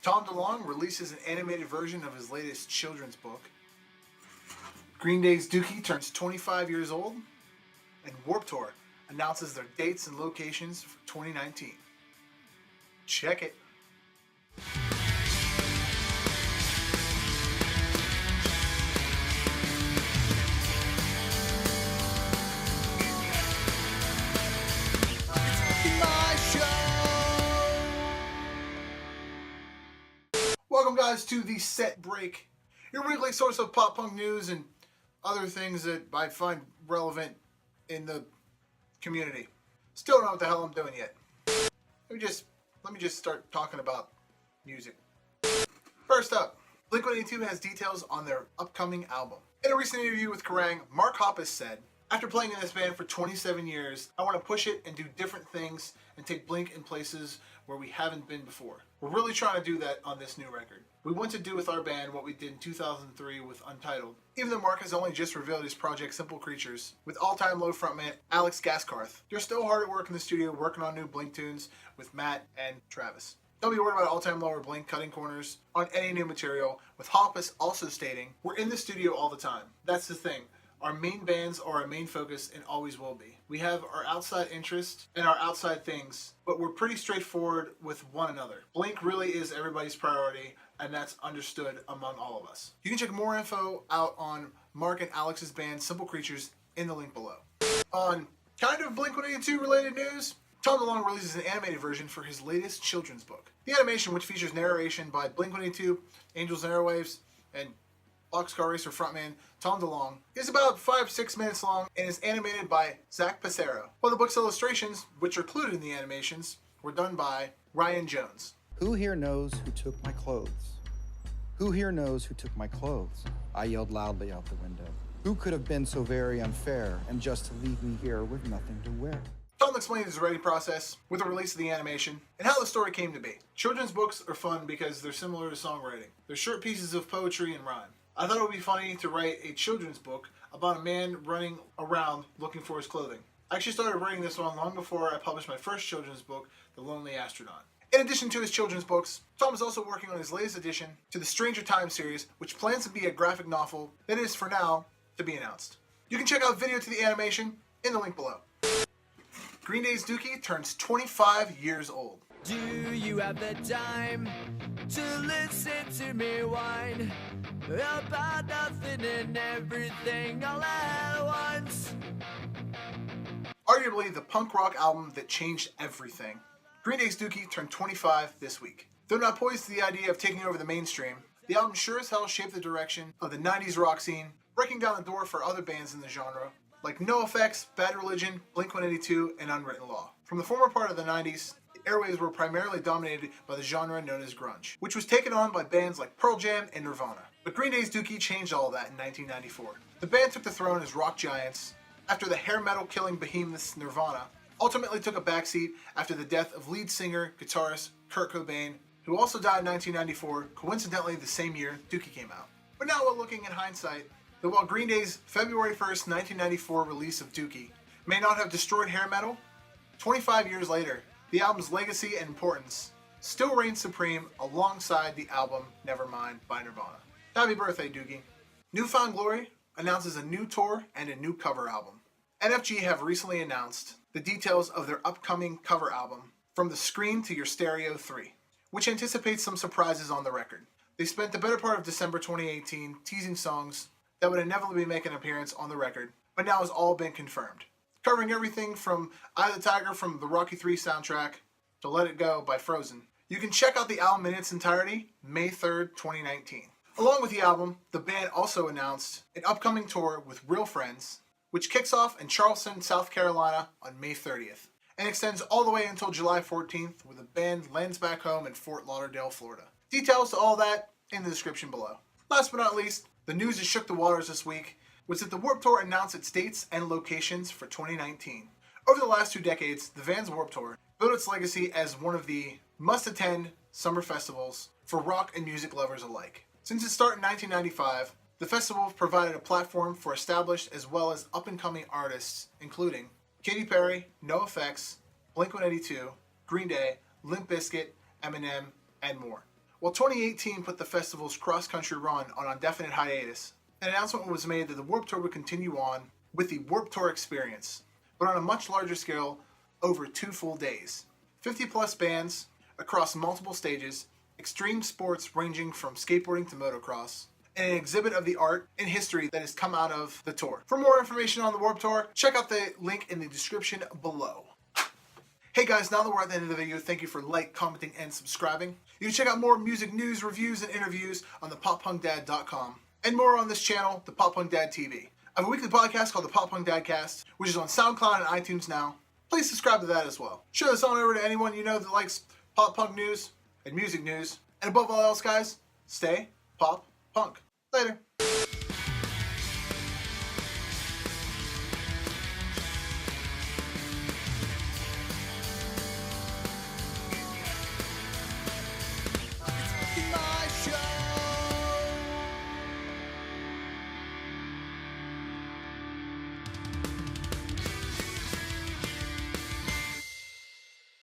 Tom DeLonge releases an animated version of his latest children's book. Green Day's Dookie turns 25 years old. And Warped Tour announces their dates and locations for 2019. Check it. Welcome guys to the Set Break, your weekly source of pop punk news and other things that I find relevant in the community. Still don't know what the hell I'm doing yet. Let me just start talking about music. First up, Blink-182 has details on their upcoming album. In a recent interview with Kerrang, Mark Hoppus said, "After playing in this band for 27 years, I want to push it and do different things and take Blink in places where we haven't been before. We're really trying to do that on this new record. We want to do with our band what we did in 2003 with Untitled." Even though Mark has only just revealed his project Simple Creatures with all-time low frontman Alex Gaskarth, they're still hard at work in the studio working on new Blink tunes with Matt and Travis. Don't be worried about all-time low or Blink cutting corners on any new material, with Hoppus also stating, "We're in the studio all the time. That's the thing. Our main bands are our main focus and always will be. We have our outside interests and our outside things, but we're pretty straightforward with one another. Blink really is everybody's priority, and that's understood among all of us." You can check more info out on Mark and Alex's band Simple Creatures in the link below. On kind of Blink-182 related news, Tom DeLonge releases an animated version for his latest children's book. The animation, which features narration by Blink-182, Angels and Airwaves, and Boxcar Racer frontman Tom DeLonge, is about 5-6 minutes long and is animated by Zach Passero, while the book's illustrations, which are included in the animations, were done by Ryan Jones. "Who here knows who took my clothes? Who here knows who took my clothes?" I yelled loudly out the window. "Who could have been so very unfair and just to leave me here with nothing to wear?" Tom explains his writing process with the release of the animation and how the story came to be. Children's books are fun because they're similar to songwriting. They're short pieces of poetry and rhyme. I thought it would be funny to write a children's book about a man running around looking for his clothing. I actually started writing this one long before I published my first children's book, The Lonely Astronaut. In addition to his children's books, Tom is also working on his latest addition to the Stranger Times series, which plans to be a graphic novel that is, for now, to be announced. You can check out video to the animation in the link below. Green Day's Dookie turns 25 years old. Do you have the time to listen to me whine about nothing and everything all at once? Arguably the punk rock album that changed everything, Green Day's Dookie turned 25 this week. Though not poised to the idea of taking over the mainstream, the album sure as hell shaped the direction of the 90s rock scene, breaking down the door for other bands in the genre, like NoFX, Bad Religion, Blink-182, and Unwritten Law. From the former part of the 90s, the airwaves were primarily dominated by the genre known as grunge, which was taken on by bands like Pearl Jam and Nirvana. But Green Day's Dookie changed all that in 1994. The band took the throne as rock giants after the hair metal killing behemoths Nirvana ultimately took a backseat after the death of lead singer, guitarist Kurt Cobain, who also died in 1994, coincidentally the same year Dookie came out. But now while looking in hindsight, that while Green Day's February 1st, 1994 release of Dookie may not have destroyed hair metal, 25 years later, the album's legacy and importance still reigns supreme alongside the album Nevermind by Nirvana. Happy birthday, Dookie. New Found Glory announces a new tour and a new cover album. NFG have recently announced the details of their upcoming cover album, From the Screen to Your Stereo 3, which anticipates some surprises on the record. They spent the better part of December 2018 teasing songs that would inevitably make an appearance on the record, but now has all been confirmed. Covering everything from Eye of the Tiger from the Rocky III soundtrack to Let It Go by Frozen. You can check out the album in its entirety May 3rd, 2019. Along with the album, the band also announced an upcoming tour with Real Friends, which kicks off in Charleston, South Carolina on May 30th, and extends all the way until July 14th, where the band lands back home in Fort Lauderdale, Florida. Details to all that in the description below. Last but not least, the news that shook the waters this week was that the Warped Tour announced its dates and locations for 2019. Over the last 2 decades, the Vans Warped Tour built its legacy as one of the must-attend summer festivals for rock and music lovers alike. Since its start in 1995, the festival provided a platform for established as well as up-and-coming artists, including Katy Perry, NoFX, Blink-182, Green Day, Limp Bizkit, Eminem, and more. While 2018 put the festival's cross-country run on indefinite hiatus, an announcement was made that the Warped Tour would continue on with the Warped Tour experience, but on a much larger scale over 2 full days. 50-plus bands across multiple stages, extreme sports ranging from skateboarding to motocross, and an exhibit of the art and history that has come out of the tour. For more information on the Warped Tour, check out the link in the description below. Hey guys, now that we're at the end of the video, thank you for commenting, and subscribing. You can check out more music news, reviews, and interviews on thepoppunkdad.com, and more on this channel, the Pop Punk Dad TV. I have a weekly podcast called the Pop Punk Dadcast, which is on SoundCloud and iTunes now. Please subscribe to that as well. Share this on over to anyone you know that likes pop punk news and music news. And above all else, guys, stay pop punk. Later.